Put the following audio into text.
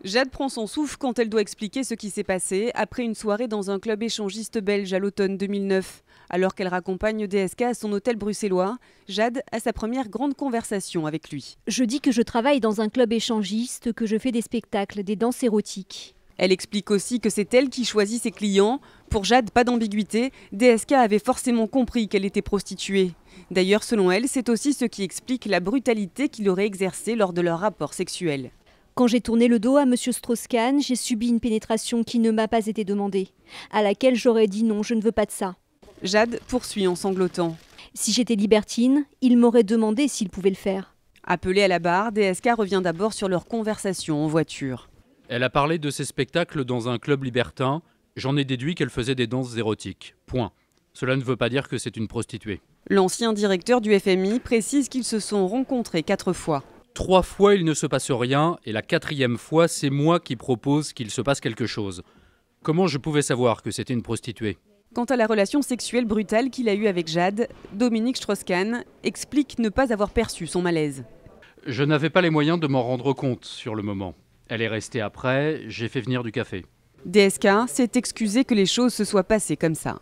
Jade prend son souffle quand elle doit expliquer ce qui s'est passé après une soirée dans un club échangiste belge à l'automne 2009. Alors qu'elle raccompagne DSK à son hôtel bruxellois, Jade a sa première grande conversation avec lui. Je dis que je travaille dans un club échangiste, que je fais des spectacles, des danses érotiques. Elle explique aussi que c'est elle qui choisit ses clients. Pour Jade, pas d'ambiguïté, DSK avait forcément compris qu'elle était prostituée. D'ailleurs, selon elle, c'est aussi ce qui explique la brutalité qu'il aurait exercée lors de leur rapport sexuel. Quand j'ai tourné le dos à M. Strauss-Kahn, j'ai subi une pénétration qui ne m'a pas été demandée, à laquelle j'aurais dit non, je ne veux pas de ça. Jade poursuit en sanglotant. Si j'étais libertine, il m'aurait demandé s'il pouvait le faire. Appelée à la barre, DSK revient d'abord sur leur conversation en voiture. Elle a parlé de ses spectacles dans un club libertin. J'en ai déduit qu'elle faisait des danses érotiques. Point. Cela ne veut pas dire que c'est une prostituée. L'ancien directeur du FMI précise qu'ils se sont rencontrés 4 fois. 3 fois, il ne se passe rien, et la 4e fois, c'est moi qui propose qu'il se passe quelque chose. Comment je pouvais savoir que c'était une prostituée ? Quant à la relation sexuelle brutale qu'il a eue avec Jade, Dominique Strauss-Kahn explique ne pas avoir perçu son malaise. Je n'avais pas les moyens de m'en rendre compte sur le moment. Elle est restée après, j'ai fait venir du café. DSK s'est excusé que les choses se soient passées comme ça.